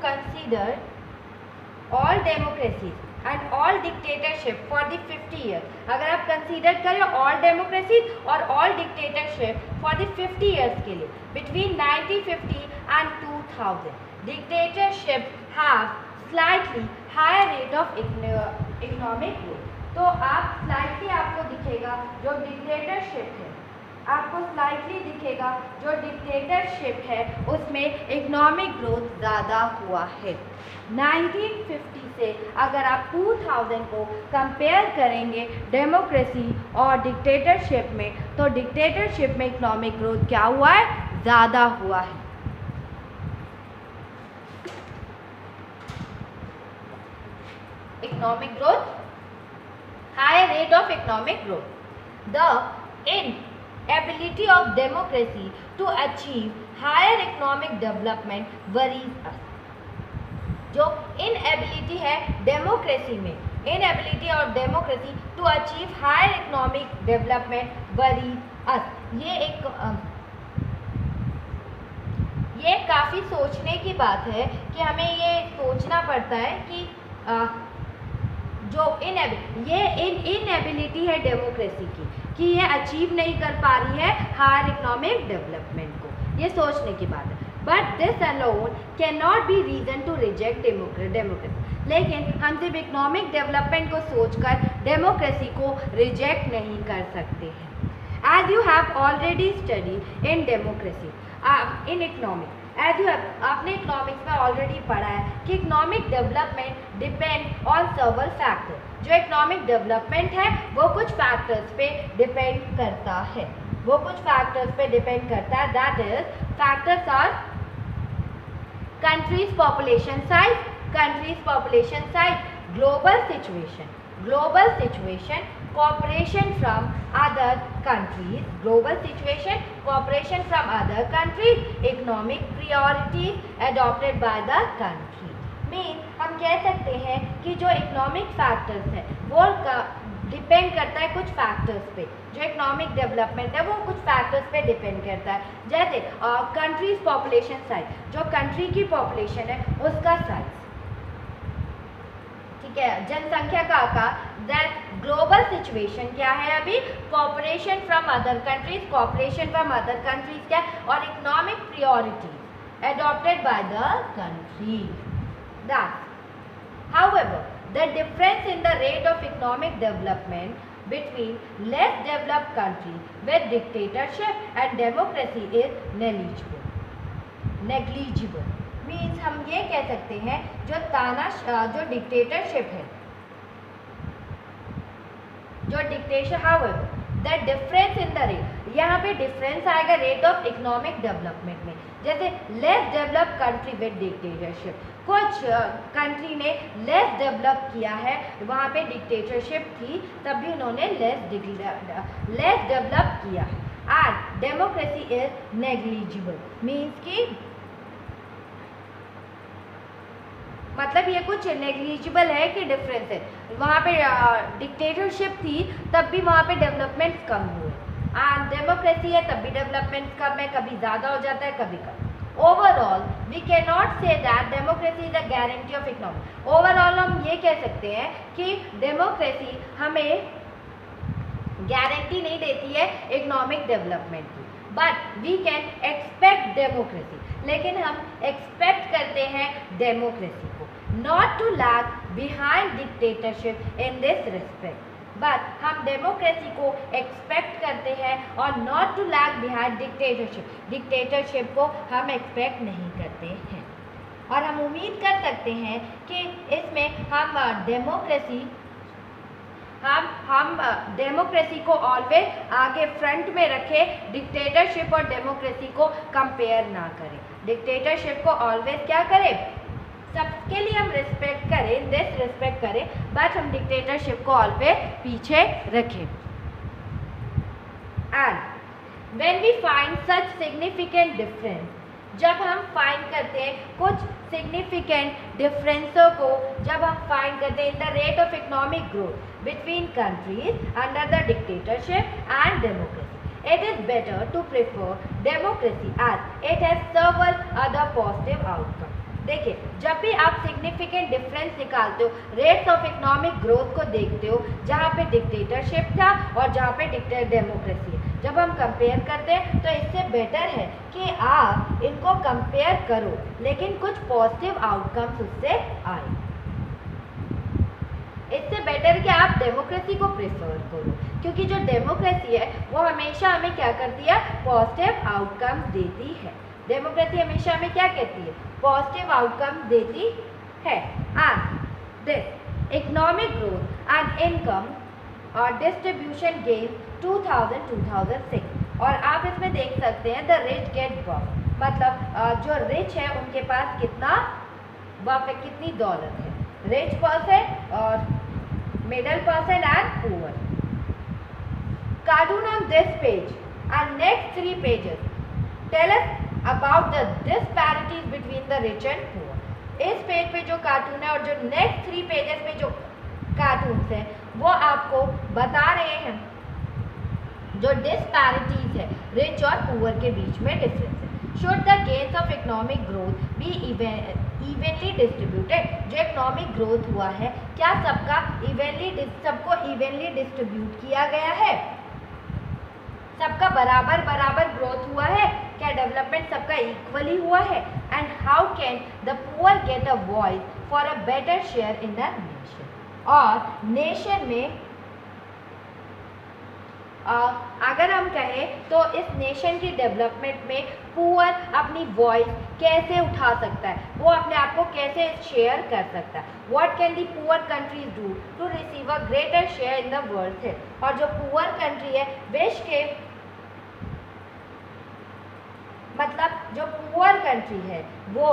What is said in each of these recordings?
consider all democracies and all dictatorship for the 50 years, अगर आप consider करें all democracies और all dictatorship for the 50 years के लिए between 1950 and 2000, dictatorship have slightly higher rate of economic growth. तो आप slightly आपको दिखेगा जो डिक्टेटरशिप है, आपको स्लाइडली दिखेगा जो डिक्टेटरशिप है उसमें इकोनॉमिक ग्रोथ ज़्यादा हुआ है। 1950 से अगर आप 2000 को कंपेयर करेंगे डेमोक्रेसी और डिक्टेटरशिप में, तो डिक्टेटरशिप में इकोनॉमिक ग्रोथ क्या हुआ है? ज़्यादा हुआ है। Economic growth, higher rate of economic growth. The inability of democracy to achieve higher economic development worries us. जो inability है डेमोक्रेसी में, inability of democracy to achieve higher economic development worries us. ये काफ़ी सोचने की बात है कि हमें ये सोचना पड़ता है कि जो इनएबिलिटी है डेमोक्रेसी की कि ये अचीव नहीं कर पा रही है हायर इकोनॉमिक डेवलपमेंट को, ये सोचने की बात है। But this alone can not be reason to reject democracy, लेकिन हम सिर्फ इकोनॉमिक डेवलपमेंट को सोचकर डेमोक्रेसी को रिजेक्ट नहीं कर सकते हैं। As you have already study in democracy in economic, आपने इकोनॉमिक्स में ऑलरेडी पढ़ा है कि economic development depend on several factor. जो इकोनॉमिक डेवलपमेंट है वो कुछ फैक्टर्स पे डिपेंड करता है, that is factors are countries population size, global situation, cooperation from other countries, economic priorities adopted by the country. हम कह सकते हैं कि जो इकोनॉमिक फैक्टर्स है वो डिपेंड करता है कुछ फैक्टर्स पे। जो इकोनॉमिक डेवलपमेंट है वो कुछ फैक्टर्स पे डिपेंड करता है, जैसे कंट्रीज पॉपुलेशन साइज, जो कंट्री की पॉपुलेशन है उसका साइज, ठीक है, जनसंख्या का आकार। दैट ग्लोबल सिचुएशन क्या है? अभी कॉपरेशन फ्रॉम अदर कंट्रीज क्या, और economic priorities adopted by the country. That however the difference in the rate of economic development between less developed countries with dictatorship and democracy is negligible. Means हम ये कह सकते हैं जो dictatorship है, however the difference in the rate, यहाँ पे difference आएगा रेट ऑफ इकोनॉमिक डेवलपमेंट में। जैसे less developed country with dictatorship, कुछ कंट्री ने लेस डेवलप किया है, वहाँ पे डिक्टेटरशिप थी तब भी उन्होंने लेस डेवलप किया है। And democracy is negligible, means कि मतलब ये कुछ नेग्लिजिबल है कि डिफरेंस है। वहाँ पे डिक्टेटरशिप थी तब भी वहाँ पे डेवलपमेंट कम हुए, एंड डेमोक्रेसी है तब भी डेवलपमेंट कम है, कभी ज़्यादा हो जाता है कभी कम। Overall we can not say that democracy is a guarantee of economy. Overall हम ये कह सकते हैं कि डेमोक्रेसी हमें गारंटी नहीं देती है इकोनॉमिक डेवलपमेंट की, but we can expect democracy, लेकिन हम एक्सपेक्ट करते हैं डेमोक्रेसी को not to lag behind dictatorship in this respect. But हम डेमोक्रेसी को एक्सपेक्ट करते हैं और not to lag behind dictatorship को हम एक्सपेक्ट नहीं करते हैं। और हम उम्मीद कर सकते हैं कि इसमें हम डेमोक्रेसी को ऑलवेज आगे फ्रंट में रखें, डिक्टेटरशिप और डेमोक्रेसी को कंपेयर ना करें। डिक्टेटरशिप को ऑलवेज क्या करें? सबके लिए हम रिस्पेक्ट करें, डिसरिस्पेक्ट करें, बट हम डिक्टेटरशिप को ऑलवेज पीछे रखें। And when we find such significant difference, जब हम फाइंड करते हैं कुछ सिग्निफिकेंट डिफरेंसों को, जब हम फाइंड करते हैं in the rate of economic growth between countries under the dictatorship and democracy, it is better to prefer democracy as it has several other positive outcomes. देखिए, जब भी आप सिग्निफिकेंट डिफरेंस निकालते हो, रेट्स ऑफ इकोनॉमिक ग्रोथ को देखते हो, जहाँ पे डिक्टेटरशिप था और जहाँ पे डेमोक्रेसी है, जब हम कंपेयर करते हैं तो इससे बेटर है कि आप इनको कंपेयर करो, लेकिन कुछ पॉजिटिव आउटकम्स उससे आए। इससे बेटर कि आप डेमोक्रेसी को प्रेफर करो, क्योंकि जो डेमोक्रेसी है वो हमेशा हमें क्या करती है, पॉजिटिव आउटकम्स देती है। डेमोक्रेसी हमेशा हमें क्या कहती है, पॉजिटिव आउटकम्स देती है। And this economic growth and income और डिस्ट्रीब्यूशन गेन 2000-2006, और आप इसमें देख सकते हैं द रिच गेट बफ, मतलब जो रिच है उनके पास कितना बफ है, कितनी दौलत है, रिच पर्सन और middle person and poor. Cartoon on this page and next 3 pages tell us about the disparities between the rich and poor. इस पेज पे जो कार्टून है और जो नेक्स्ट 3 pages पे जो कार्टून्स है वो आपको बता रहे हैं जो डिस्पैरिटीज है रिच और पुअर के बीच में डिफरेंस है। Should the gains of economic growth be evenly distributed, जो इकोनॉमिक ग्रोथ हुआ है क्या सबको इवनली डिस्ट्रीब्यूट किया गया है, सबका बराबर बराबर ग्रोथ हुआ है, क्या डेवलपमेंट सबका इक्वली हुआ है, and how can the poor get a voice for a better share in the nation. और नेशन में अगर हम कहें तो इस नेशन की डेवलपमेंट में पुअर अपनी वॉइस कैसे उठा सकता है, वो अपने आप को कैसे शेयर कर सकता है। What can the poor countries do to receive a greater share in the world है। और जो पुअर कंट्री है विश्व के मतलब जो पुअर कंट्री है वो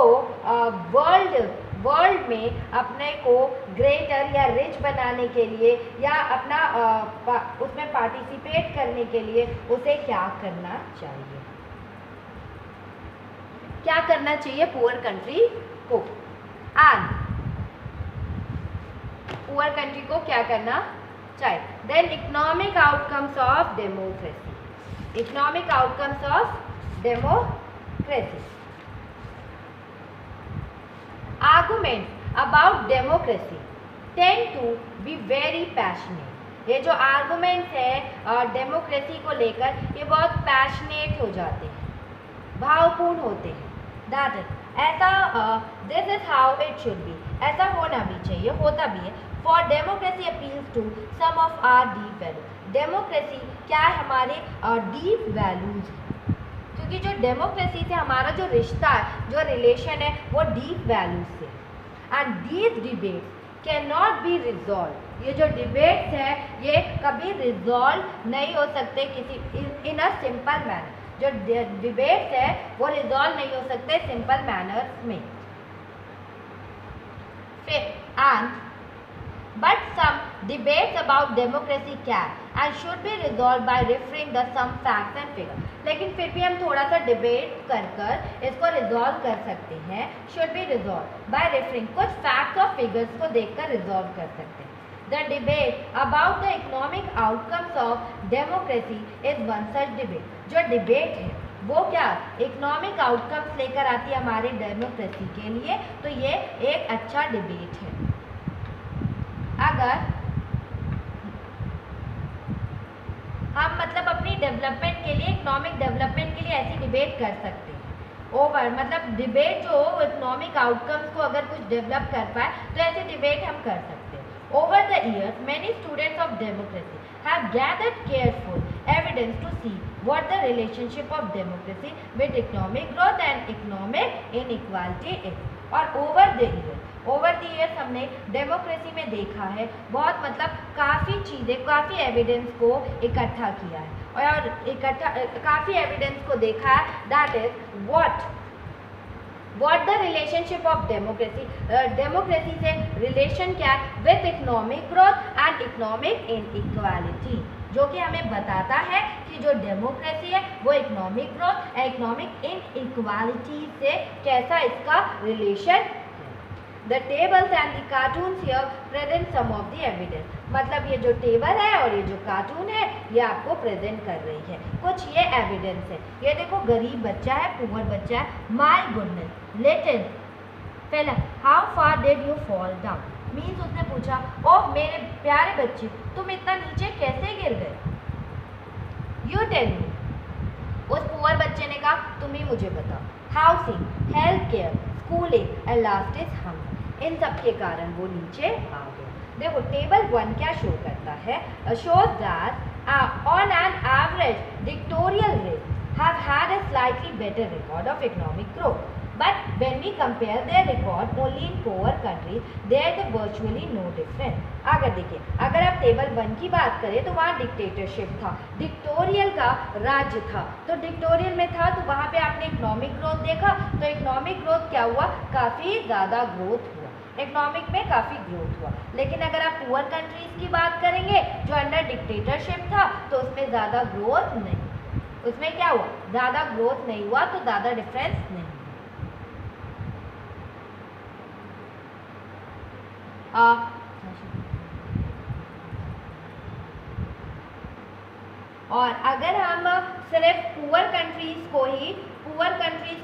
वर्ल्ड में अपने को ग्रेटर या रिच बनाने के लिए या अपना उसमें पार्टिसिपेट करने के लिए उसे क्या करना चाहिए, क्या करना चाहिए पुअर कंट्री को। एंड पुअर कंट्री को क्या करना चाहिए। Then economic outcomes of democracy, economic outcomes of democracy. Arguments about democracy tend to be very passionate। ये जो आर्गूमेंट्स है डेमोक्रेसी को लेकर ये बहुत पैशनेट हो जाते हैं, भावपूर्ण होते हैं। दैट इज ऐसा this is how it should be, ऐसा होना भी चाहिए, होता भी है। For democracy appeals to some of our deep values. Democracy क्या है, हमारे डीप वैल्यूज है, क्योंकि जो डेमोक्रेसी से हमारा जो रिश्ता है, जो रिलेशन है वो डीप वैल्यूज से। And these debates can not be resolve, ये जो डिबेट्स है ये कभी रिजॉल्व नहीं हो सकते किसी इन अ सिंपल मैनर। जो डिबेट्स है वो रिजॉल्व नहीं हो सकते सिंपल मैनर्स में। फिर but some debates about democracy can and should be resolved by referring the some facts and figures। लेकिन फिर भी हम थोड़ा सा डिबेट कर इसको रिजॉल्व कर सकते हैं। should be resolved by referring, कुछ फैक्ट्स और फिगर्स को देखकर रिजॉल्व कर सकते हैं। The debate about the economic outcomes of democracy is one such debate। जो डिबेट है वो क्या इकोनॉमिक आउटकम्स लेकर आती है हमारे डेमोक्रेसी के लिए, तो ये एक अच्छा डिबेट है। अगर हम मतलब अपनी डेवलपमेंट के लिए, इकोनॉमिक डेवलपमेंट के लिए ऐसी डिबेट कर सकते हैं। ओवर मतलब डिबेट जो इकोनॉमिक आउटकम्स को अगर कुछ डेवलप कर पाए तो ऐसी डिबेट हम कर सकते हैं। Over the years many students of democracy have gathered careful evidence to see what the relationship of democracy with economic growth and economic inequality is. और ओवर द ईयर्स हमने डेमोक्रेसी में देखा है बहुत मतलब काफ़ी चीज़ें, काफ़ी एविडेंस को इकट्ठा किया है और काफ़ी एविडेंस को देखा है। That is what the relationship of democracy, democracy से रिलेशन क्या है with economic growth and economic inequality, जो कि हमें बताता है कि जो डेमोक्रेसी है वो economic growth and economic inequality से कैसा इसका relation. The tables and the cartoons here present some of the evidence। मतलब ये जो टेबल है और ये जो कार्टून है ये आपको प्रेजेंट कर रही है कुछ ये एविडेंस है। ये देखो गरीब बच्चा है, पुअर बच्चा है, my goodness, little fail, how far did you fall down, means उसने पूछा ओह मेरे प्यारे बच्चे तुम इतना नीचे कैसे गिर गए। यू टेल मी, उस पुअर बच्चे ने कहा तुम ही मुझे बताओ। Housing, health care, schooling and last is hunger, इन सब के कारण वो नीचे आ गया। देखो टेबल 1 क्या शो करता है, shows that on an average dictatorial race have had a slightly better record of economic growth, but when we compare their record only in poor countries, there is virtually no difference. अगर देखिए, अगर आप table 1 की बात करें तो वहाँ dictatorship था, डिक्टोरियल का राज्य था, तो डिक्टोरियल में था तो वहाँ पे आपने इकोनॉमिक ग्रोथ देखा, तो इकोनॉमिक ग्रोथ क्या हुआ, काफ़ी ज़्यादा ग्रोथ हुआ, इकोनॉमिक में काफ़ी ग्रोथ हुआ। लेकिन अगर आप पुअर कंट्रीज़ की बात करेंगे जो अंडर डिक्टेटरशिप था तो उसमें ज़्यादा ग्रोथ नहीं, उसमें क्या हुआ, ज़्यादा ग्रोथ नहीं हुआ, तो ज़्यादा डिफरेंस नहीं। और अगर हम सिर्फ पुअर कंट्रीज़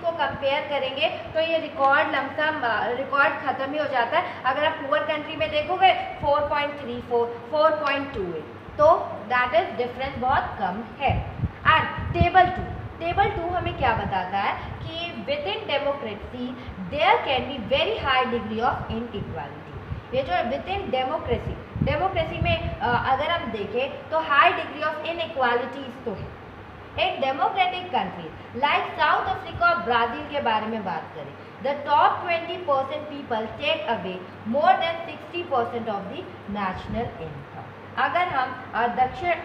को कंपेयर करेंगे तो ये रिकॉर्ड लमसम रिकॉर्ड ख़त्म ही हो जाता है। अगर आप पुअर कंट्री में देखोगे 4.34, 4.28, तो दैट इज़ डिफरेंस बहुत कम है। एंड टेबल 2 हमें क्या बताता है कि within democracy there can be very high degree of inequality. ये जो विद इन डेमोक्रेसी में अगर हम देखें तो हाई डिग्री ऑफ इनइक्वालिटीज तो है। एक democratic country like South Africa और ब्राज़ील के बारे में बात करें, the top 20% people take away more than 60% of the national income. अगर हम दक्षिण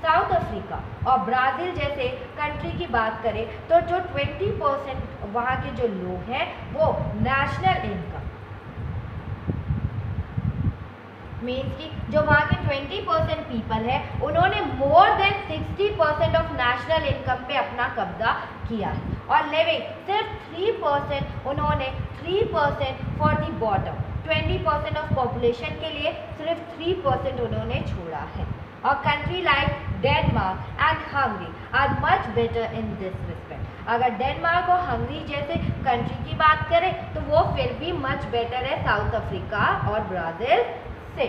साउथ अफ्रीका और ब्राज़ील जैसे कंट्री की बात करें तो जो 20% वहाँ के जो लोग हैं वो नेशनल इनकम मीन्स कि जो वहाँ के 20% पीपल है उन्होंने मोर देन 60% ऑफ नेशनल इनकम पे अपना कब्जा किया है, और लिविंग सिर्फ 3%, उन्होंने 3% for the bottom, 20% of population के लिए सिर्फ 3% उन्होंने छोड़ा है। और country like Denmark and Hungary are much better in this respect. अगर डेनमार्क और हंगरी जैसे कंट्री की बात करें तो वो फिर भी मच बेटर है साउथ अफ्रीका और ब्राज़ील से,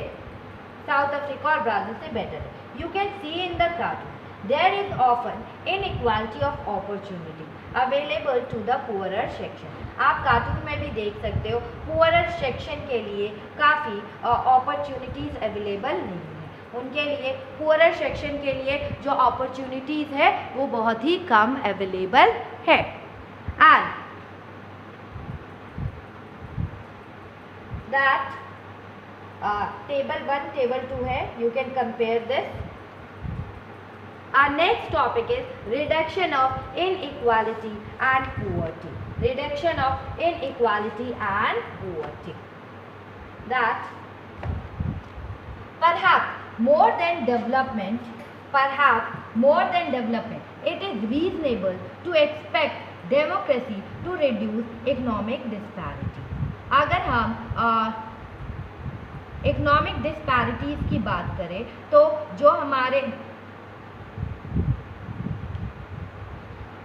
बेटर है। You can see in the cartoon there is often inequality of opportunity available to the poorer section. आप कार्टून में भी देख सकते हो पुअरर सेक्शन के लिए काफ़ी अपॉर्चुनिटीज़ अवेलेबल नहीं है, उनके लिए पुअरर सेक्शन के लिए जो अपॉर्चुनिटीज़ है वो बहुत ही कम अवेलेबल है। एंड दैट टेबल 1 टेबल 2 है, you can compare this. Our next topic is reduction of inequality and poverty. Reduction of inequality and poverty. That perhaps more than development, it is reasonable to expect democracy to reduce economic disparity. अगर हम economic disparities की बात करें तो जो हमारे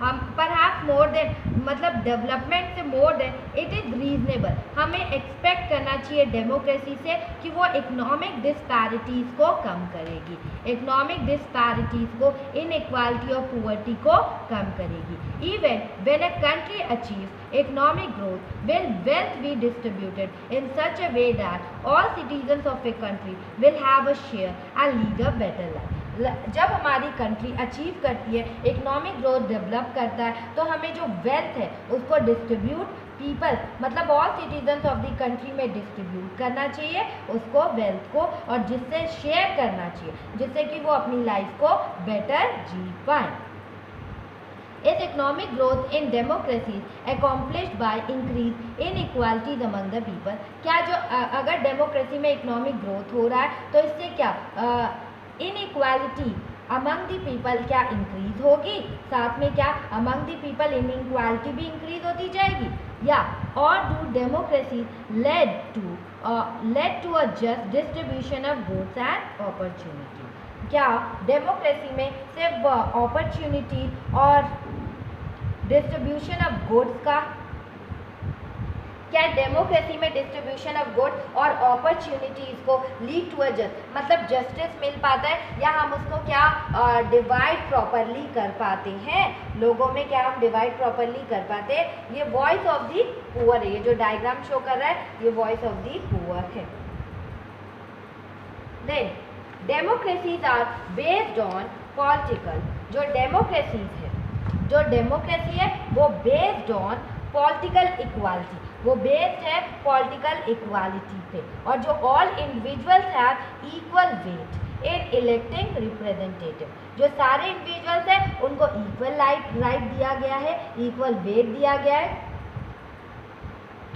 हम perhaps more than मतलब डेवलपमेंट से more than it is reasonable, हमें एक्सपेक्ट करना चाहिए डेमोक्रेसी से कि वो इकोनॉमिक डिस्पैरिटीज़ को कम करेगी, इकोनॉमिक डिस्पैरिटीज़ को, इनइक्वालिटी और पुअर्टी को कम करेगी। Even when a country achieves economic growth will wealth be distributed in such a way that all citizens of a country will have a share and lead a better life. जब हमारी country achieve करती है, economic growth develop करता है, तो हमें जो wealth है उसको डिस्ट्रीब्यूट पीपल मतलब all citizens of the country में डिस्ट्रीब्यूट करना चाहिए उसको, वेल्थ को, और जिससे शेयर करना चाहिए जिससे कि वो अपनी लाइफ को बेटर जी पाएँ। Is economic growth in democracies accomplished by increase inequalities among the people? क्या जो अगर डेमोक्रेसी में इकोनॉमिक ग्रोथ हो रहा है तो इससे क्या इनइक्वालिटी अमंग द पीपल क्या इंक्रीज होगी, साथ में क्या अमंग द पीपल इनइक्वालिटी भी इंक्रीज होती जाएगी, या और do democracy led to a just distribution of goods and opportunity? क्या डेमोक्रेसी में सिर्फ अपॉर्चुनिटी और डिस्ट्रीब्यूशन ऑफ गुड्स का क्या डेमोक्रेसी में डिस्ट्रीब्यूशन ऑफ गुड और अपॉर्चुनिटीज़ को लीड टू मतलब जस्टिस मिल पाता है, या हम उसको क्या डिवाइड प्रॉपरली कर पाते हैं, लोगों में क्या हम डिवाइड प्रॉपरली कर पाते हैं। ये वॉइस ऑफ दी पुअर है, ये जो डायग्राम शो कर रहा है ये वॉइस ऑफ दी पुअर है। Then democracies are based on political, जो डेमोक्रेसी है वो बेस्ड ऑन पॉलिटिकल इक्वालिटी, वो बेस्ड है पॉलिटिकल इक्वालिटी पे, और जो all individuals have equal weight in electing representative, जो सारे इंडिविजुअल्स हैं उनको इक्वल राइट दिया गया है, इक्वल वेट दिया गया है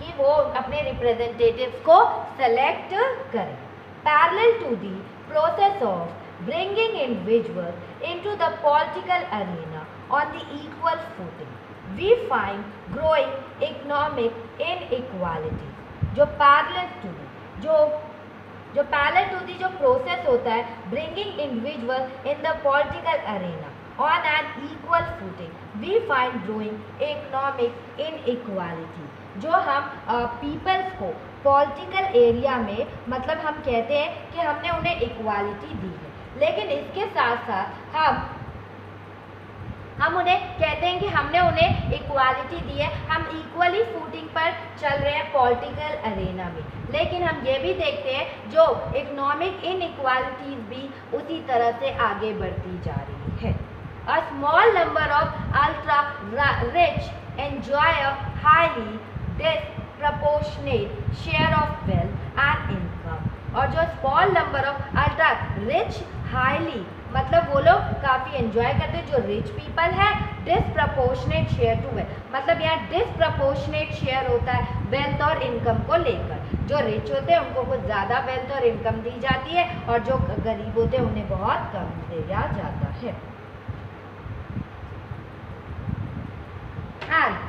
कि वो अपने रिप्रेजेंटेटिव्स को सेलेक्ट करें। Parallel to the process of bringing individuals into the political arena on the equal footing, we find growing economic inequality। जो पैरेलल टू दी जो प्रोसेस होता है bringing individuals in the political arena on an equal footing, we find growing economic inequality। जो हम peoples को political area में मतलब हम कहते हैं कि हमने उन्हें इक्वालिटी दी है, लेकिन इसके साथ साथ हम उन्हें कहते हैं कि हमने उन्हें इक्वालिटी दी है, हम इक्वली फूटिंग पर चल रहे हैं पॉलिटिकल अरेना में, लेकिन हम ये भी देखते हैं जो इकोनॉमिक इनइक्वालिटीज भी उसी तरह से आगे बढ़ती जा रही है। A small number of ultra rich enjoy a highly disproportionate share of wealth and income, और जो small number of ultra rich highly मतलब वो लोग काफ़ी एंजॉय करते हैं, जो रिच पीपल है डिसप्रपोर्शनेट शेयर टू वेल्थ, मतलब यहाँ डिसप्रपोर्शनेट शेयर होता है वेल्थ और इनकम को लेकर, जो रिच होते हैं उनको कुछ ज़्यादा वेल्थ और इनकम दी जाती है और जो गरीब होते हैं उन्हें बहुत कम दिया जाता है। एंड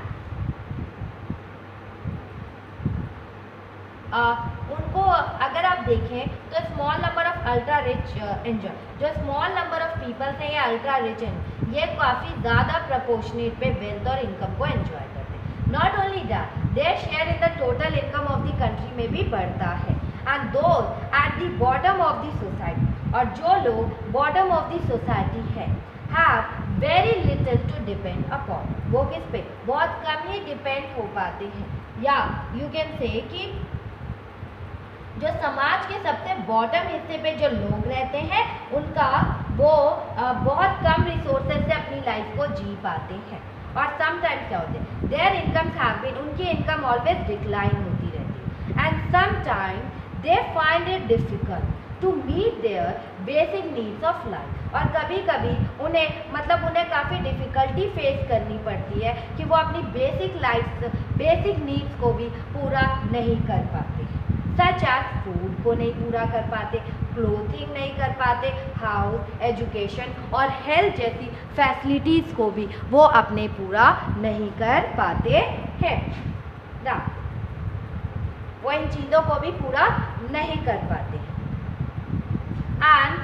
उनको अगर आप देखें तो small number of ultra rich enjoy, जो स्मॉल नंबर ऑफ पीपल्स हैं या अल्ट्रा रिच हैं ये काफ़ी ज़्यादा प्रपोर्शनेट पे वेल्थ और इनकम को एंजॉय करते हैं। Not only that their share in the total income of the country में भी बढ़ता है। And those at the bottom of the society, और जो लोग बॉटम ऑफ द सोसाइटी है have very little to depend upon, वो किस पे बहुत कम ही डिपेंड हो पाते हैं, या यू कैन से कि जो समाज के सबसे बॉटम हिस्से पे जो लोग रहते हैं उनका वो बहुत कम रिसोर्सेज से अपनी लाइफ को जी पाते हैं, और समटाइम्स क्या होते हैं देयर इनकम्स हैव बीन, उनकी इनकम ऑलवेज डिक्लाइन होती रहती है, and sometimes they find it difficult to meet their basic needs of life, और कभी कभी उन्हें काफ़ी डिफ़िकल्टी फेस करनी पड़ती है कि वो अपनी बेसिक नीड्स को भी पूरा नहीं कर पाते, सच एज फूड को नहीं पूरा कर पाते, क्लोथिंग नहीं कर पाते, हाउस, एजुकेशन और हेल्थ जैसी फैसिलिटीज़ को भी वो अपने पूरा नहीं कर पाते हैं ना, वो इन चीज़ों को भी पूरा नहीं कर पाते हैं। एंड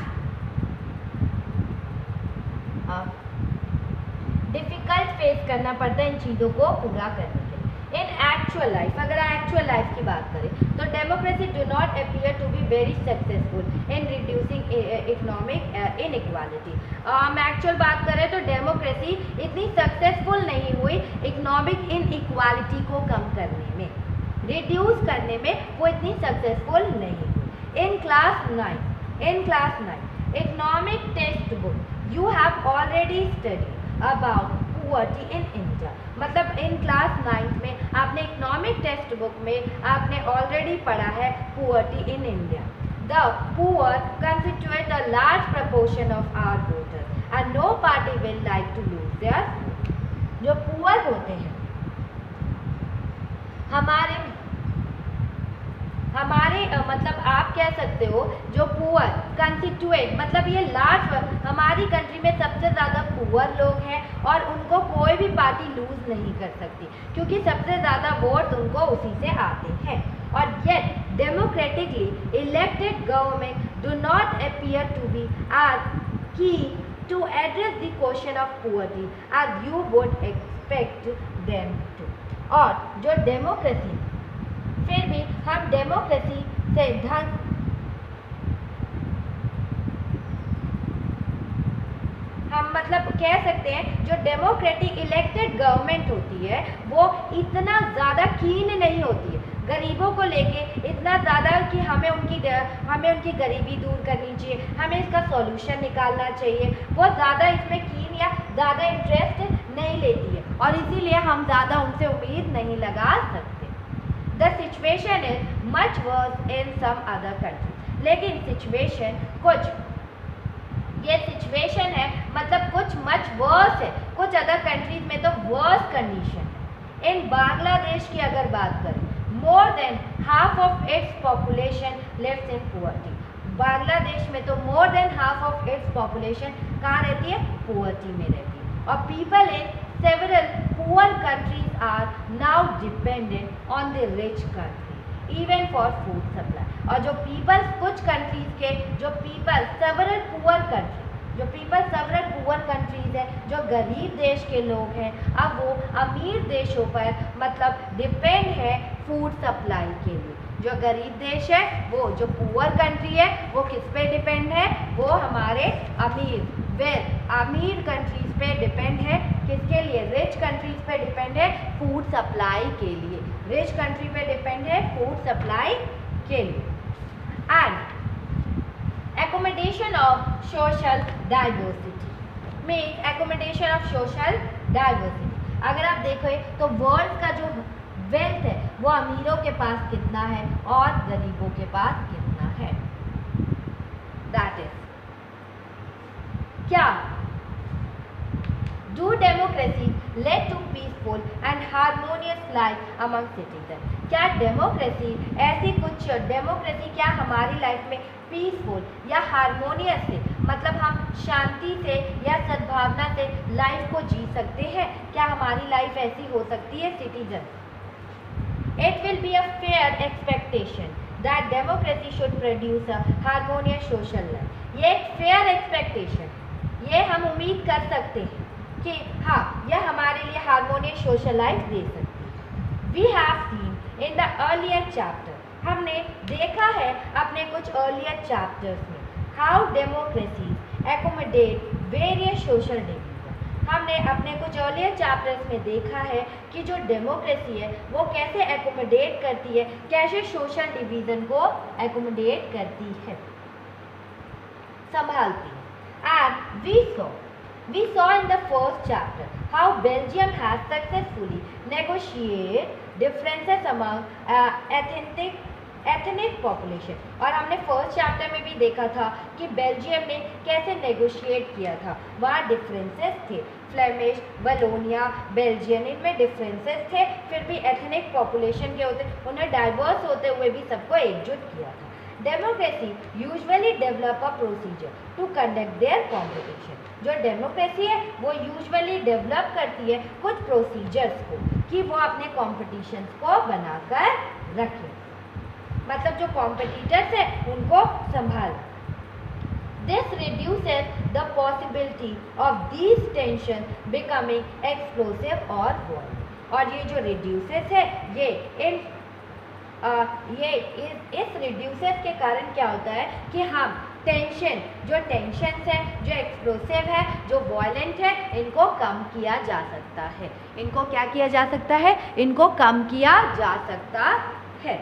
डिफ़िकल्ट फेस करना पड़ता है इन चीज़ों को पूरा करने के लिए। इन एक्चुअल लाइफ, अगर एक्चुअल लाइफ की बात करें तो democracy do not appear to be very successful in reducing economic inequality. हम एक्चुअल बात करें तो डेमोक्रेसी इतनी सक्सेसफुल नहीं हुई इकोनॉमिक इनइक्वालिटी को कम करने में, रिड्यूस करने में वो इतनी सक्सेसफुल नहीं हुई। In class 9 economic text book you have already study about poverty in India, मतलब इन क्लास 9 में आपने इकोनॉमिक टेक्स्ट बुक में आपने ऑलरेडी पढ़ा है poverty in India. The poor constitute a large proportion of our voters and no party will like to lose there. जो poor होते हैं हमारे मतलब आप कह सकते हो जो पुअर कंस्टिट्यूएंट मतलब ये लार्ज, हमारी कंट्री में सबसे ज़्यादा पुअर लोग हैं और उनको कोई भी पार्टी लूज नहीं कर सकती क्योंकि सबसे ज़्यादा वोट उनको उसी से आते हैं। और yet democratically elected government do not appear to be as keen to address the question of poverty as you would expect them to. और जो डेमोक्रेसी फिर भी हम डेमोक्रेसी से ढंग हम मतलब कह सकते हैं जो डेमोक्रेटिक इलेक्टेड गवर्नमेंट होती है वो इतना ज़्यादा कीन नहीं होती है गरीबों को लेके, इतना ज़्यादा कि हमें उनकी गरीबी दूर करनी चाहिए, हमें इसका सॉल्यूशन निकालना चाहिए। वो ज़्यादा इसमें कीन या ज़्यादा इंटरेस्ट नहीं लेती है और इसीलिए हम ज़्यादा उनसे उम्मीद नहीं लगा सकते। The situation is much worse in some other country, लेकिन ये सिचुएशन है मतलब कुछ मच वर्स है, कुछ अदर कंट्रीज में तो वर्स कंडीशन है। इन बांग्लादेश की अगर बात करें, more than half of its population lives in poverty. Bangladesh में तो more than half of its population कहाँ रहती है? पुअर्टी में रहती है। और people in several poor countries are now dependent on the rich country even for food supply. और जो पीपल्स कुछ कंट्रीज के जो पीपल सेवरल पुअर कंट्रीज है, जो गरीब देश के लोग हैं, अब वो अमीर देशों पर मतलब डिपेंड है फूड सप्लाई के लिए। जो गरीब देश है वो जो पुअर कंट्री है वो किस पे डिपेंड है? वो हमारे अमीर कंट्रीज पे डिपेंड है। किसके लिए? रिच कंट्रीज पे डिपेंड है फूड सप्लाई के लिए। रिच कंट्री पे डिपेंड है फूड सप्लाई के लिए। And accommodation of social diversity means accommodation of social diversity। अगर आप देखें तो वर्ल्ड का जो वेल्थ है वो अमीरों के पास कितना है और गरीबों के पास कितना है। दैट इज क्या Do democracy led to peaceful and harmonious life among citizens? क्या डेमोक्रेसी क्या हमारी लाइफ में पीसफुल या हारमोनियस से मतलब हम शांति से या सद्भावना से लाइफ को जी सकते हैं? क्या हमारी लाइफ ऐसी हो सकती है citizen? It will be a fair expectation that democracy should produce a harmonious social life। ये एक फेयर एक्सपेक्टेशन, ये हम उम्मीद कर सकते हैं कि हाँ यह हमारे लिए हार्मोनियस सोशल लाइफ दे सकती है। We have seen in the earlier chapter, हमने देखा है अपने कुछ अर्लियर चैप्टर्स में how democracy accommodate various social division. हमने अपने कुछ अर्लियर चैप्टर्स में देखा है कि जो डेमोक्रेसी है वो कैसे एकोमोडेट करती है, कैसे सोशल डिवीजन को एकोमोडेट करती है, संभालती है। And we saw in the first chapter how Belgium has successfully negotiated differences among ethnic population। और हमने फर्स्ट चैप्टर में भी देखा था कि बेल्जियम ने कैसे नेगोशिएट किया था। वहाँ डिफरेंसेस थे, फ्लेमिश, वलोनिया, बेल्जियन, इनमें डिफरेंसेस थे, फिर भी एथनिक पॉपुलेशन के होते उन्हें डाइवर्स होते हुए भी सबको एकजुट किया था। Democracy usually develop a procedure to conduct their competition. जो डेमोक्रेसी है वो यूजुअली डेवलप करती है कुछ प्रोसीजर्स को कि वो अपने कॉम्पिटिशन्स को बनाकर रखें, मतलब जो कॉम्पिटिटर्स है उनको संभाल। This reduces the possibility of these tension becoming explosive or violent। और ये जो reduces है इस रिड्यूसेस के कारण क्या होता है कि हम टेंशन्स है, जो एक्सप्लोसिव है, जो वॉयलेंट है, इनको कम किया जा सकता है। इनको क्या किया जा सकता है? इनको कम किया जा सकता है।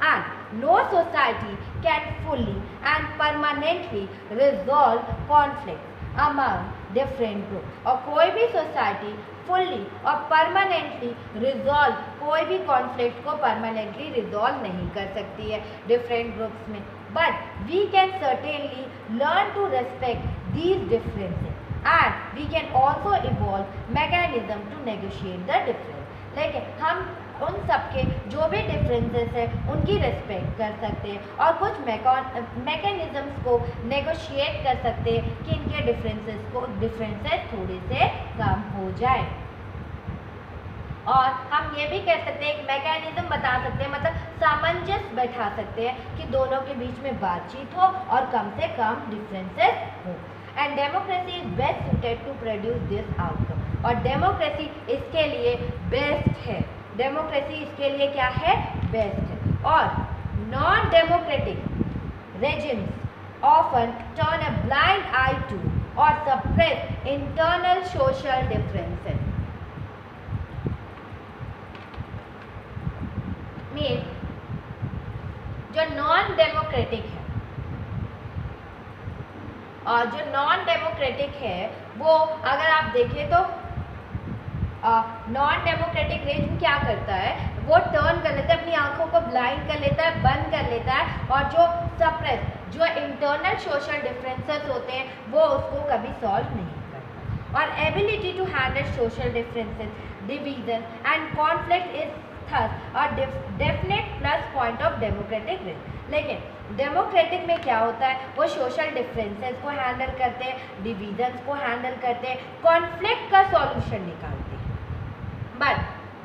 And no society can fully and permanently resolve conflict among different group. और कोई भी सोसाइटी फुल्ली और परमानेंटली रिजॉल्व कोई भी कॉन्फ्लिक्ट को परमानेंटली रिजॉल्व नहीं कर सकती है डिफरेंट ग्रुप्स में, but we can certainly learn to respect these differences and we can also evolve mechanism to negotiate the difference. लेकिन हम उन सबके जो भी डिफरेंसेस है उनकी रिस्पेक्ट कर सकते हैं और कुछ मैकेनिज्म्स को नेगोशिएट कर सकते हैं कि इनके डिफरेंसेस थोड़े से कम हो जाए। और हम ये भी कह सकते हैं, एक मैकेनिज्म बता सकते हैं, मतलब सामंजस्य बैठा सकते हैं कि दोनों के बीच में बातचीत हो और कम से कम डिफरेंसेस हो। And democracy is best suited to produce this outcome. और डेमोक्रेसी इसके लिए बेस्ट है। डेमोक्रेसी इसके लिए क्या है? बेस्ट है। और non democratic regimes often turn a blind eye to or suppress internal social differences. Mean जो नॉन डेमोक्रेटिक है और जो नॉन डेमोक्रेटिक है वो अगर आप देखें तो नॉन डेमोक्रेटिक रेजिम क्या करता है, वो टर्न कर लेता है, अपनी आंखों को ब्लाइंड कर लेता है, बंद कर लेता है और जो सप्रेस जो इंटरनल सोशल डिफरेंसेस होते हैं वो उसको कभी सॉल्व नहीं करता। और ability to handle social differences, division and conflict is thus a definite plus point of democratic regime. लेकिन डेमोक्रेटिक में क्या होता है, वो सोशल डिफरेंसेस को हैंडल करते हैं, डिवीजन्स को हैंडल करते हैं, कॉन्फ्लिक्ट का सॉल्यूशन निकालते हैं। But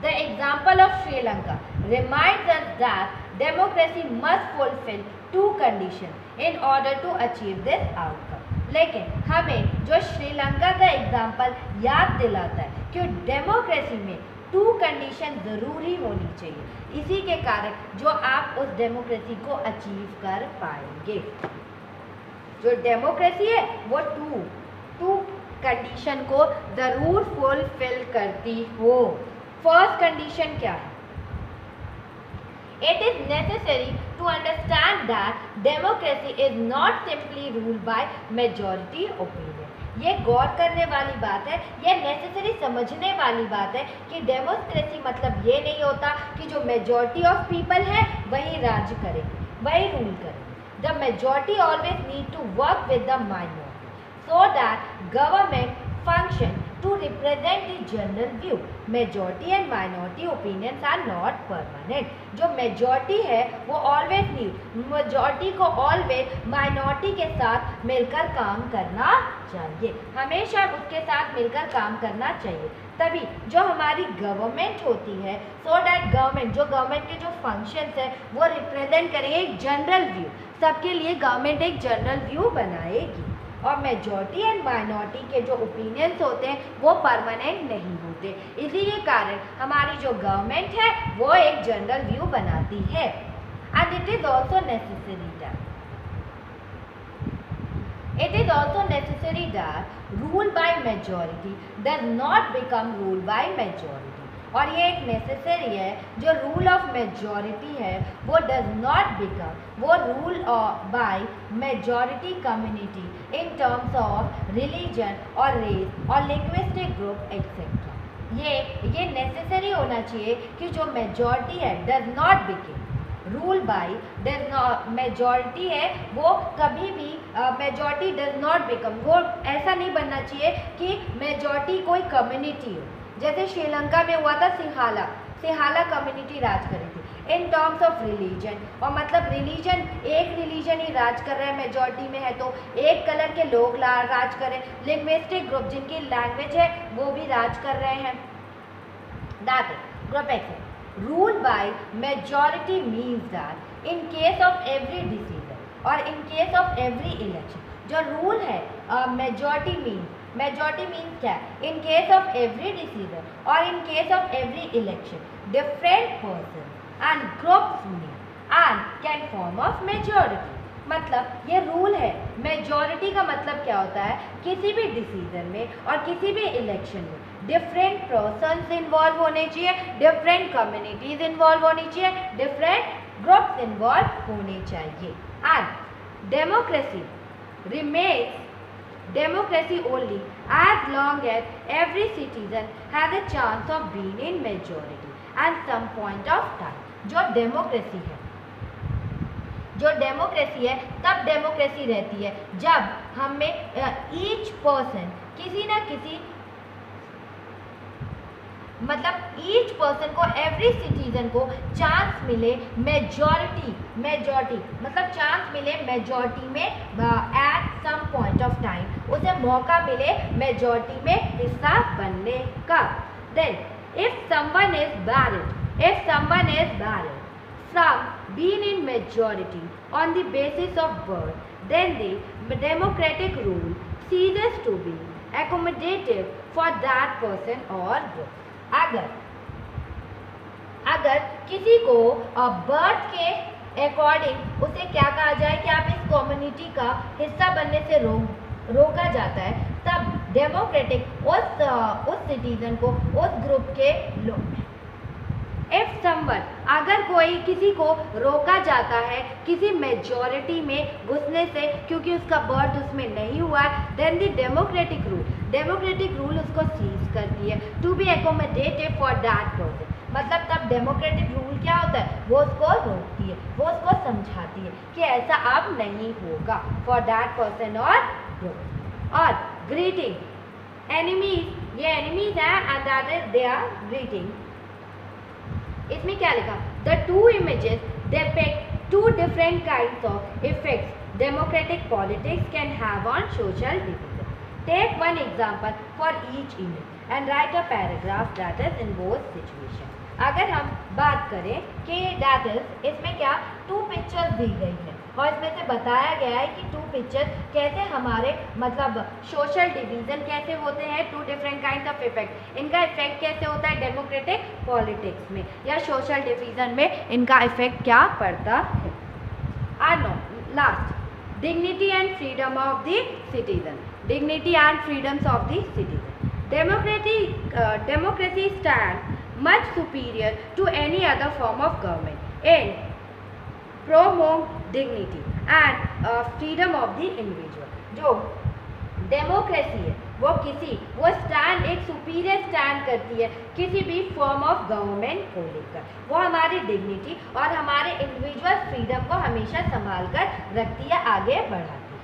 the example of Sri Lanka reminds us that democracy must fulfill two conditions in order to achieve this outcome. लेकिन हमें जो श्रीलंका का एग्जाम्पल याद दिलाता है कि डेमोक्रेसी में टू कंडीशन ज़रूरी होनी चाहिए, इसी के कारण जो आप उस डेमोक्रेसी को अचीव कर पाएंगे। जो डेमोक्रेसी है वो टू कंडीशन को ज़रूर फुलफिल करती हो। फर्स्ट कंडीशन क्या है? It is necessary to understand that democracy is not simply ruled by majority opinion. ये गौर करने वाली बात है, ये नेसेसरी समझने वाली बात है कि डेमोक्रेसी मतलब ये नहीं होता कि जो मेजॉरिटी ऑफ पीपल है वही राज करेंगे, वही रूल करेंगे। The majority always need to work with the minority so that government function to represent the general view. Majority and minority opinions are not permanent. जो majority है वो always नहीं, majority को always minority के साथ मिलकर काम करना चाहिए, हमेशा उसके साथ मिलकर काम करना चाहिए। तभी जो हमारी गवर्नमेंट होती है, so that गवर्नमेंट जो गवर्नमेंट के जो फंक्शंस है वो रिप्रेजेंट करेंगे एक जनरल व्यू, सबके लिए गवर्नमेंट एक जनरल व्यू बनाएगी। और मेजॉरिटी एंड माइनॉरिटी के जो ओपिनियंस होते हैं वो परमानेंट नहीं होते, इसी के कारण हमारी जो गवर्नमेंट है वो एक जनरल व्यू बनाती है। And it is also necessary that rule by majority does not become rule by majority. और ये एक नेसेसरी है, जो रूल ऑफ मेजॉरिटी है वो डज नॉट बिकम, वो rule by majority community in terms of religion और रेस और लिंग्विस्टिक ग्रुप एक्सेट्रा। ये नेसेसरी होना चाहिए कि जो मेजॉरिटी है does not become rule by, does not majority है वो कभी भी मेजॉरिटी डज नॉट बिकम, वो ऐसा नहीं बनना चाहिए कि मेजॉरिटी कोई कम्युनिटी हो। जैसे श्रीलंका में हुआ था, सिहाला कम्युनिटी राज करी थी इन टर्म्स ऑफ रिलीजन, और मतलब रिलीजन एक रिलीजन ही राज कर रहा है, मेजॉरिटी में है तो एक कलर के लोग राज कर रहे हैं, लिंग्विस्टिक ग्रुप जिनकी लैंग्वेज है वो भी राज कर रहे हैं। That group X rule by majority means that in case of every decision और in case of every election, जो रूल है मेजॉरिटी मीन्स क्या है, in case of every decision और in case of every election different person and groups meet and can form of majority. मतलब ये rule है, majority का मतलब क्या होता है, किसी भी डिसीजन में और किसी भी इलेक्शन में डिफरेंट पर्सन्स इन्वॉल्व होने चाहिए, डिफरेंट कम्युनिटीज इन्वॉल्व होनी चाहिए, डिफरेंट ग्रुप्स इन्वॉल्व होने चाहिए। And democracy remains democracy only as long as every citizen has a chance of being in majority at some point of time. जो democracy है तब democracy रहती है जब हमें ईच पर्सन किसी ना किसी, मतलब ईच पर्सन को, एवरी सिटीजन को चांस मिले मेजॉरिटी मतलब चांस मिले मेजॉरिटी में at some point of time, उसे मौका मिले मेजॉरिटी में हिस्सा बनने का। Then if someone is barred from being in majority on the basis of birth, then the democratic rule ceases to be accommodative for that person or group. अगर किसी को बर्थ के अकॉर्डिंग उसे क्या कहा जाए कि आप इस कम्युनिटी का हिस्सा बनने से रोका जाता है, तब डेमोक्रेटिक उस सिटीजन को, उस ग्रुप के लोग, इफ समवन, अगर कोई किसी को रोका जाता है किसी मेजॉरिटी में घुसने से क्योंकि उसका बर्थ उसमें नहीं हुआ है, देन द डेमोक्रेटिक रूल उसको सीज करती है to be accommodative for that person. मतलब तब डेमोक्रेटिक रूल क्या होता है, वो उसको रोकती है, वो उसको समझाती है कि ऐसा अब नहीं होगा फॉर दैट पर्सन और ग्रुप। और ग्रीटिंग, एनिमीज, ये एनिमीज हैं and that is they are greeting. इसमें क्या लिखा, the two images depict two different kinds of effects democratic politics can have on social division. Take one example for each image and write a paragraph that is in both situation. अगर हम बात करें कि that is, इसमें क्या to pictures दी गई है और इसमें से बताया गया है कि टू पिक्चर्स कैसे हमारे मतलब सोशल डिवीजन कैसे होते हैं, two different kind of effect, इनका इफेक्ट कैसे होता है डेमोक्रेटिक पॉलिटिक्स में या सोशल डिवीजन में, इनका इफेक्ट क्या पड़ता है। No last, dignity and freedom of the citizen, dignity and freedoms of the citizen. Democracy stand much superior to any other form of government and promote dignity and freedom of the individual। जो democracy है वो stand, एक superior stand करती है किसी भी form of government को लेकर, वो हमारी डिग्निटी और हमारे इंडिविजुअल फ्रीडम को हमेशा संभाल कर रखती है, आगे बढ़ाती है।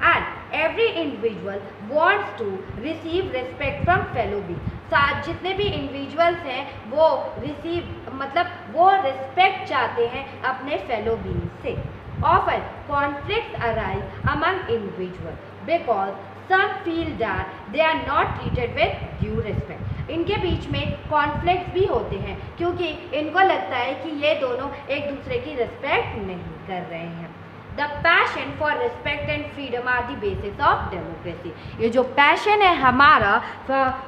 And every individual wants to receive respect from fellow being, जितने भी इंडिविजुअल्स हैं वो वो रिस्पेक्ट चाहते हैं अपने फेलो बीइंग से। Often conflicts arise among individual because some feel that they are not treated with due respect. इनके बीच में कॉन्फ्लिक्ट्स भी होते हैं क्योंकि इनको लगता है कि ये दोनों एक दूसरे की रिस्पेक्ट नहीं कर रहे हैं। The passion for respect and freedom are the basis of democracy. ये जो पैशन है हमारा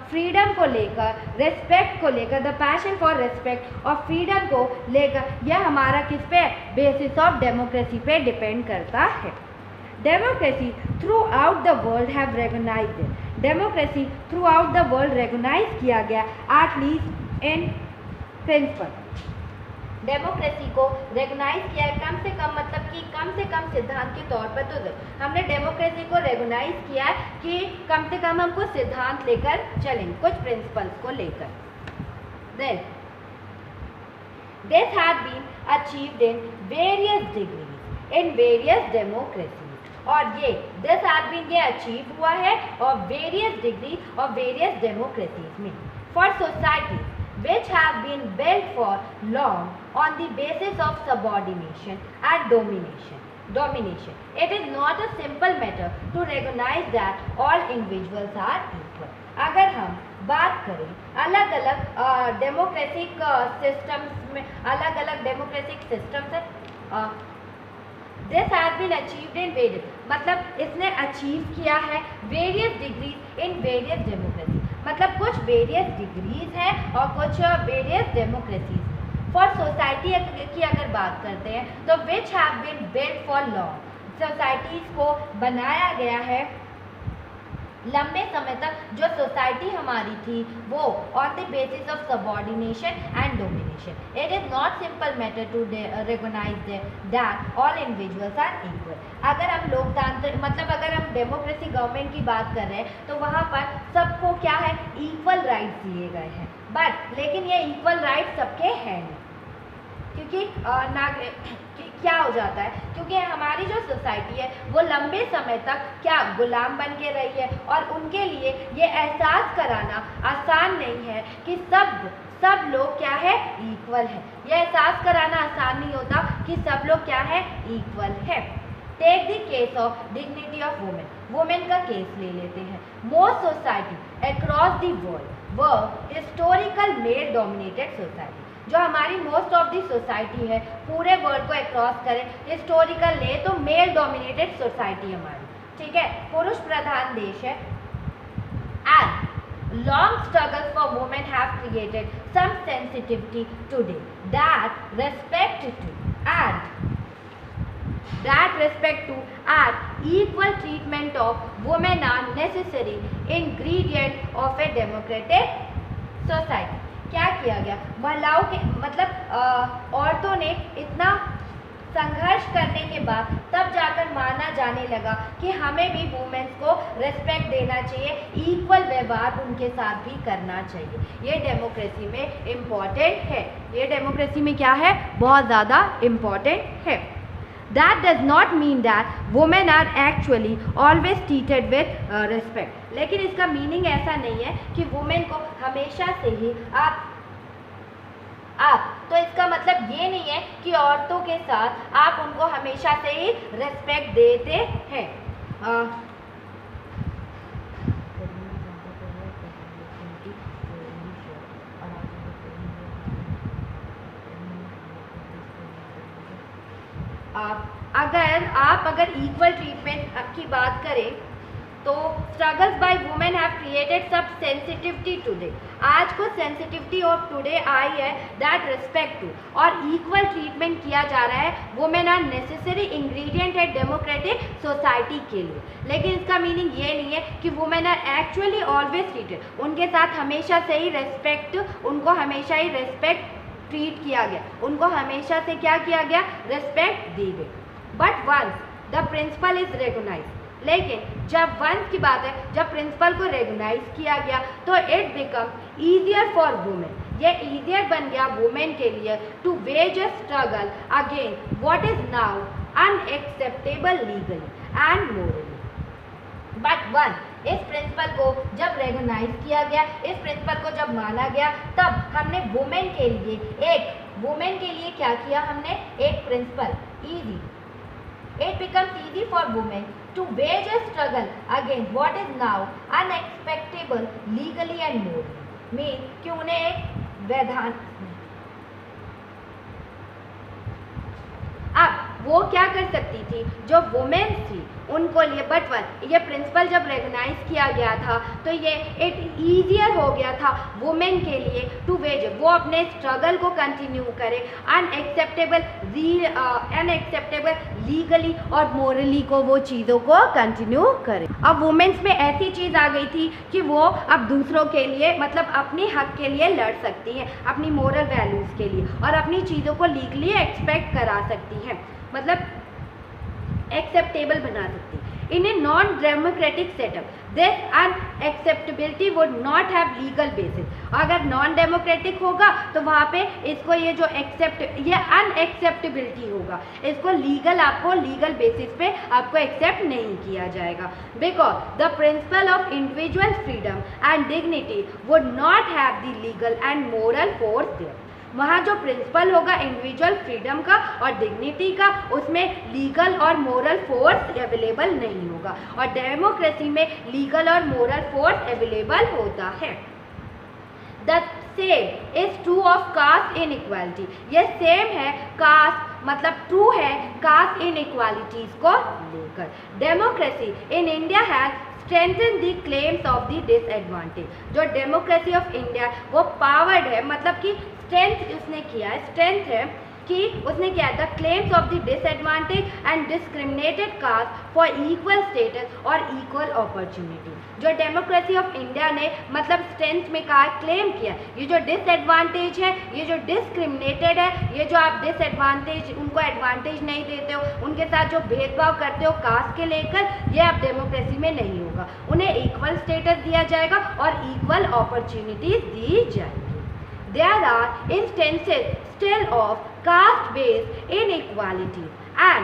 फ्रीडम को लेकर, रिस्पेक्ट को लेकर, द पैशन फॉर रिस्पेक्ट और फ्रीडम को लेकर, यह हमारा किस पे, बेसिस ऑफ डेमोक्रेसी पे डिपेंड करता है। Democracy throughout the world have recognized it, democracy throughout the world recognize किया गया at least in principle. Democracy को रेगनाइज किया है कम से कम, मतलब कि कम से कम सिद्धांत के तौर पर तो हमने डेमोक्रेसी को रेगनाइज किया है कि कम से कम हम कुछ सिद्धांत लेकर चलें, कुछ प्रिंसिपल्स को लेकर। Then this had been achieved in various degrees in various democracies, और ये दिस हैड बीन, ये अचीव हुआ है और वेरियस डिग्री और वेरियस डेमोक्रेसीज में। For society which have been built for long on the basis of subordination and domination. It is not a simple matter to recognize that all individuals are equal. अगर हम बात करें अलग अलग democratic systems में, अलग अलग डेमोक्रेटिक सिस्टम्स है, this has been achieved in various, मतलब इसने अचीव किया है various degrees in various democracy, मतलब कुछ वेरियस डिग्रीज हैं और कुछ वेरियस डेमोक्रेसीज। फॉर सोसाइटी की अगर बात करते हैं तो which have been built for long, societies को बनाया गया है लंबे समय तक, जो सोसाइटी हमारी थी वो on the basis of subordination and domination. It is not simple matter to recognise that all individuals are equal. अगर हम लोकतांत्रिक, मतलब अगर हम डेमोक्रेसी गवर्नमेंट की बात कर रहे हैं तो वहाँ पर सबको क्या है, इक्वल राइट्स दिए गए हैं, बट लेकिन ये इक्वल राइट्स सबके हैं नहीं, क्योंकि क्या हो जाता है, क्योंकि हमारी जो सोसाइटी है वो लंबे समय तक क्या गुलाम बन के रही है और उनके लिए ये एहसास कराना आसान नहीं है कि सब लोग क्या है, इक्वल है। ये एहसास कराना आसान नहीं होता कि सब लोग क्या है, इक्वल है। Take the case of dignity of women का केस ले लेते हैं। Most society across the world were historical male dominated society, जो हमारी मोस्ट ऑफ द सोसाइटी है पूरे वर्ल्ड को अक्रॉस करें, हिस्टोरिकल ले तो मेल डोमिनेटेड सोसाइटी हमारी, ठीक है, पुरुष प्रधान देश है। And long struggles for women have created some sensitivity today, that respect to and equal treatment of women are necessary ingredient of a democratic society. क्या किया गया, महिलाओं के मतलब औरतों ने इतना संघर्ष करने के बाद तब जाकर माना जाने लगा कि हमें भी वुमेन्स को रेस्पेक्ट देना चाहिए, इक्वल व्यवहार उनके साथ भी करना चाहिए। ये डेमोक्रेसी में इम्पॉर्टेंट है, ये डेमोक्रेसी में क्या है, बहुत ज़्यादा इम्पॉर्टेंट है। That does not mean that women are actually always treated with respect. लेकिन इसका मीनिंग ऐसा नहीं है कि वुमेन को हमेशा से ही आप तो इसका मतलब ये नहीं है कि औरतों के साथ आप उनको हमेशा से ही रेस्पेक्ट देते हैं। अगर इक्वल ट्रीटमेंट की बात करें तो struggles by women have created sub sensitivity today. आज को सेंसिटिविटी ऑफ टुडे आई है दैट रिस्पेक्ट टू और इक्वल ट्रीटमेंट किया जा रहा है। वुमेन आर नेसेसरी इंग्रेडिएंट है डेमोक्रेटिक सोसाइटी के लिए। लेकिन इसका मीनिंग ये नहीं है कि women are actually always treated, उनके साथ हमेशा से ही रेस्पेक्ट, उनको हमेशा ही रेस्पेक्ट ट्रीट किया गया, उनको हमेशा से क्या किया गया, रेस्पेक्ट दी गई। But once the principle is recognise, लेकिन जब वंस की बात है, जब प्रिंसिपल को रिकॉग्नाइज किया गया तो it become easier for women, ये ईजियर बन गया वुमेन के लिए to wage a struggle again what is now unacceptable legally and morally. But one इस प्रिंसिपल को जब रिकॉग्नाइज किया गया, इस प्रिंसिपल को जब माना गया, तब हमने वुमेन के लिए क्या किया, हमने एक principle easy, it becomes easy for women to wage a struggle against what is now unacceptable legally and morally. Mean कि उन्हें एक वैधान, अब वो क्या कर सकती थी, जो वुमेन थी उनको लिए, बट वन ये प्रिंसिपल जब रिकॉग्नाइज किया गया था तो ये इट ईजियर हो गया था वुमेन के लिए टू वेज, वो अपने स्ट्रगल को कंटिन्यू करे अनएक्सेप्टेबल लीगली और मोरली को वो चीज़ों को कंटिन्यू करे। अब वुमेन्स में ऐसी चीज़ आ गई थी कि वो अब दूसरों के लिए मतलब अपने हक के लिए लड़ सकती हैं, अपनी मोरल वैल्यूज़ के लिए, और अपनी चीज़ों को लीगली एक्सपेक्ट करा सकती हैं, मतलब एक्सेप्टेबल बना सकती। In a non democratic setup this unacceptability would not have legal basis. अगर नॉन डेमोक्रेटिक होगा तो वहाँ पे इसको ये अनएक्सेप्टेबिलिटी होगा, इसको आपको लीगल बेसिस पे आपको एक्सेप्ट नहीं किया जाएगा। Because the principle of individual freedom and dignity would not have the legal and moral force there. वहाँ जो प्रिंसिपल होगा इंडिविजुअल फ्रीडम का और डिग्निटी का, उसमें लीगल और मोरल फोर्स अवेलेबल नहीं होगा, और डेमोक्रेसी में लीगल और मोरल फोर्स अवेलेबल होता है। The same is true of caste inequality, ये सेम है कास्ट मतलब ट्रू है कास्ट इनइक्वालिटीज को लेकर। Democracy in India has strengthen the claims of the disadvantage। जो डेमोक्रेसी ऑफ इंडिया वो पावर्ड है, मतलब कि स्ट्रेंथ उसने किया है, स्ट्रेंथ है कि उसने क्या the claims of the disadvantage and discriminated caste for equal status और इक्वल अपॉर्चुनिटी। जो डेमोक्रेसी ऑफ इंडिया ने मतलब स्ट्रेंथ में कहा, क्लेम किया, ये जो डिसएडवांटेज है, ये जो डिस्क्रिमिनेटेड है, ये जो आप डिसएडवांटेज उनको एडवांटेज नहीं देते हो, उनके साथ जो भेदभाव करते हो कास्ट के लेकर, ये आप डेमोक्रेसी में नहीं होगा। उन्हें इक्वल स्टेटस दिया जाएगा और इक्वल अपॉर्चुनिटीज दी जाएगी। There are instances still of caste-based inequalities and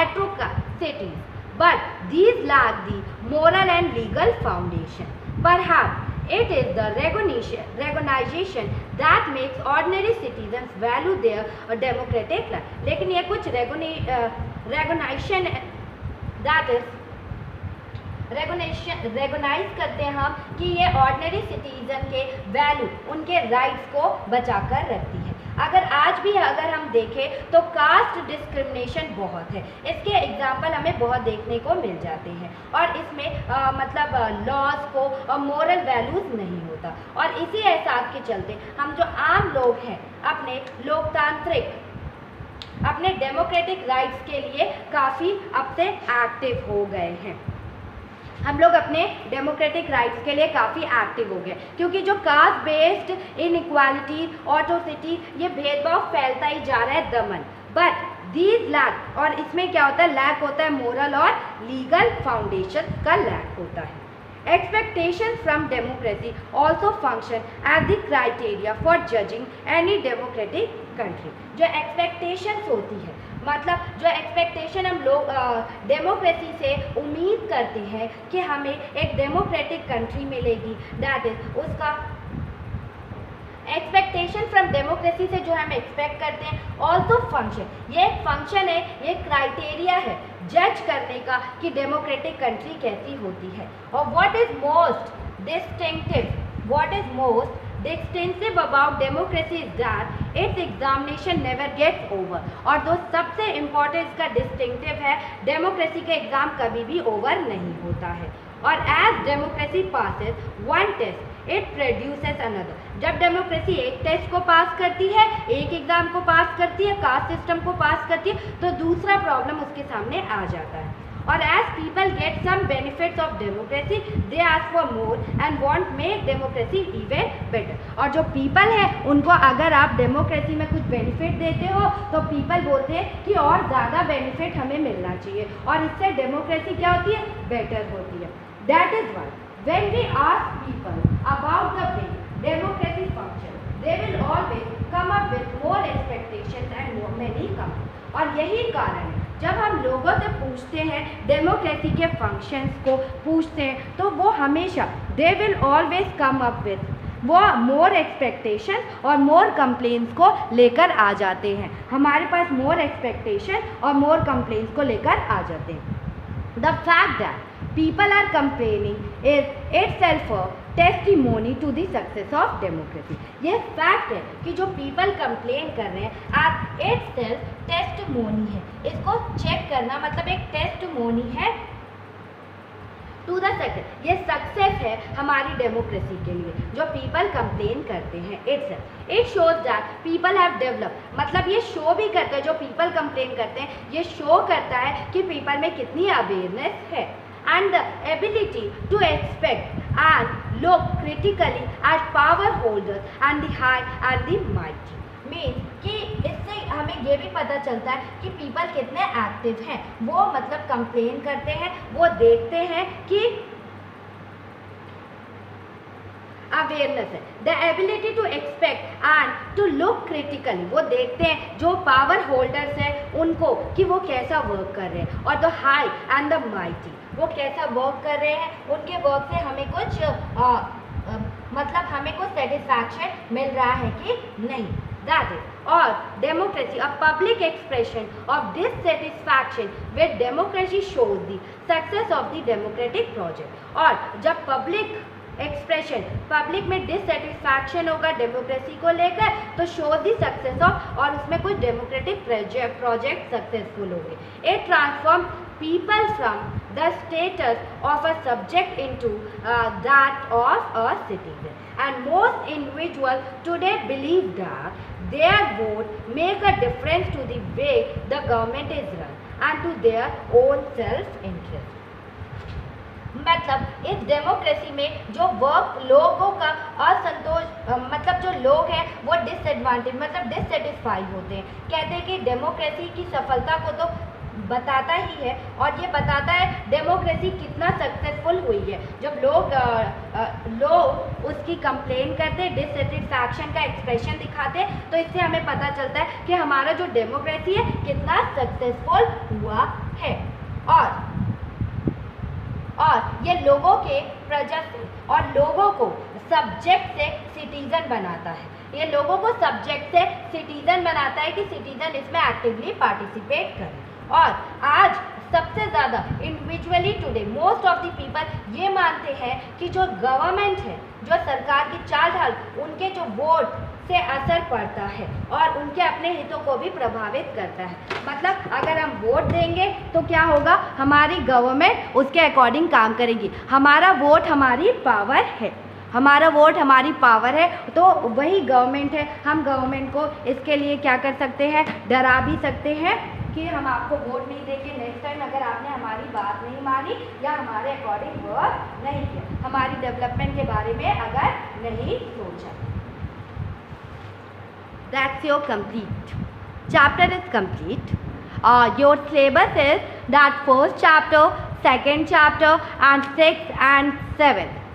atrocities, but these lack the moral and legal foundation. Perhaps it is the recognition that makes ordinary citizens value their democratic life. लेकिन ये कुछ recognition that is रेगोनाइज करते हैं हम कि ये ordinary citizen के value, उनके राइट्स को बचाकर रखती है। अगर आज भी अगर हम देखें तो कास्ट डिस्क्रिमिनेशन बहुत है। इसके एग्जाम्पल हमें बहुत देखने को मिल जाते हैं और इसमें मतलब लॉज को और मोरल वैल्यूज़ नहीं होता। और इसी एहसास के चलते हम जो आम लोग हैं अपने लोकतांत्रिक अपने डेमोक्रेटिक राइट्स के लिए काफ़ी अब से एक्टिव हो गए हैं। हम लोग अपने डेमोक्रेटिक राइट्स के लिए काफ़ी एक्टिव हो गए, क्योंकि जो कास्ट बेस्ड इनइक्वालिटी ऑटोसिटी ये भेदभाव फैलता ही जा रहा है दमन। बट दीज लैक, और इसमें क्या होता है, लैक होता है मोरल और लीगल फाउंडेशन का लैक होता है। Expectations from democracy also function as the criteria for judging any democratic country। जो expectations होती है, मतलब जो एक्सपेक्टेशन हम लोग डेमोक्रेसी से उम्मीद करते हैं कि हमें एक डेमोक्रेटिक कंट्री मिलेगी, दैट इज उसका एक्सपेक्टेशन फ्रॉम डेमोक्रेसी से जो हम एक्सपेक्ट करते हैं ऑल्सो फंक्शन, ये एक फंक्शन है, ये क्राइटेरिया है जज करने का कि डेमोक्रेटिक कंट्री कैसी होती है। और what is most distinctive about democracy is that its examination never gets over. और जो सबसे इम्पोर्टेंट इसका डिस्टिंक्टिव है, डेमोक्रेसी का एग्जाम कभी भी ओवर नहीं होता है। और as democracy passes one test it produces another. जब डेमोक्रेसी एक टेस्ट को पास करती है, एक एग्जाम को पास करती है, कास्ट सिस्टम को पास करती है, तो दूसरा प्रॉब्लम उसके सामने आ जाता है। और as people get some benefits of democracy they ask for more and want make democracy even better. और जो पीपल है उनको अगर आप डेमोक्रेसी में कुछ बेनिफिट देते हो तो पीपल बोलते हैं कि और ज़्यादा बेनिफिट हमें मिलना चाहिए, और इससे डेमोक्रेसी क्या होती है, बेटर होती है। That is why when we ask people about the way democracy functions, they will always come up with more expectations and many comments। और यही कारण है जब हम लोगों से पूछते हैं डेमोक्रेसी के फंक्शंस को पूछते हैं तो वो हमेशा they will always come up with वो मोर एक्सपेक्टेशन और मोर कंप्लेंट्स को लेकर आ जाते हैं। हमारे पास मोर एक्सपेक्टेशन और मोर कंप्लेंट्स को लेकर आ जाते हैं। The fact that people are complaining is itself a testimony to the success of democracy। यह फैक्ट है कि जो पीपल कंप्लेन कर रहे हैं आप itself टेस्टिमोनी है, इसको चेक करना मतलब एक टेस्टिमोनी है टू द सक्सेस। ये सक्सेस है हमारी डेमोक्रेसी के लिए जो पीपल कंप्लेन करते हैं। It shows that people have develop, मतलब ये शो भी करता है, जो पीपल कंप्लेन करते हैं ये शो करता है कि पीपल में कितनी अवेयरनेस है and the ability to expect and look critically at power holders and the high and the mighty. Means कि इससे हमें ये भी पता चलता है कि पीपल कितने एक्टिव हैं, वो मतलब कंप्लेन करते हैं, वो देखते हैं कि अवेयरनेस है। The ability to expect and to look critically, वो देखते हैं जो पावर होल्डर्स हैं उनको कि वो कैसा वर्क कर रहे हैं, और the high and the mighty वो कैसा वर्क कर रहे हैं, उनके वर्क से हमें कुछ मतलब हमें कुछ सेटिस्फैक्शन मिल रहा है कि नहीं। That is, or democracy, a public expression of dissatisfaction with democracy shows the success of the democratic project। और जब पब्लिक एक्सप्रेशन पब्लिक में डिससेटिस्फैक्शन होगा डेमोक्रेसी को लेकर तो शो दी सक्सेस ऑफ, और उसमें कुछ डेमोक्रेटिक प्रोजेक्ट सक्सेसफुल होंगे। It transform people from the status of a subject into that of a citizen, and most individuals today believe that their vote make a difference to the way the government is run and to their own self interest। मतलब इस democracy में जो work लोगों का असंतोष मतलब जो लोग हैं वो डिसएडवांटेज मतलब डिससेटिस्फाई होते हैं। कहते हैं कि डेमोक्रेसी की सफलता को तो बताता ही है, और ये बताता है डेमोक्रेसी कितना सक्सेसफुल हुई है। जब लोग उसकी कंप्लेन करते हैं, डिससेटिस्फैक्शन का एक्सप्रेशन दिखाते हैं, तो इससे हमें पता चलता है कि हमारा जो डेमोक्रेसी है कितना सक्सेसफुल हुआ है। और ये लोगों के प्रजा से और लोगों को सब्जेक्ट से सिटीजन बनाता है। ये लोगों को सब्जेक्ट से सिटीजन बनाता है कि सिटीजन इसमें एक्टिवली पार्टिसिपेट करें। और आज सबसे ज़्यादा individually today most of the people ये मानते हैं कि जो गवर्नमेंट है, जो सरकार की चाल ढाल, उनके जो वोट से असर पड़ता है और उनके अपने हितों को भी प्रभावित करता है। मतलब अगर हम वोट देंगे तो क्या होगा, हमारी गवर्नमेंट उसके अकॉर्डिंग काम करेगी। हमारा वोट हमारी पावर है, हमारा वोट हमारी पावर है, तो वही गवर्नमेंट है। हम गवर्नमेंट को इसके लिए क्या कर सकते हैं, डरा भी सकते हैं कि हम आपको वोट नहीं देंगे नेक्स्ट टाइम अगर आपने हमारी बात नहीं मानी या हमारे अकॉर्डिंग वर्क नहीं किया, हमारी डेवलपमेंट के बारे में अगर नहीं सोचा। That's your complete. Chapter is complete. Your syllabus is that first chapter, second chapter and 6th and 7th.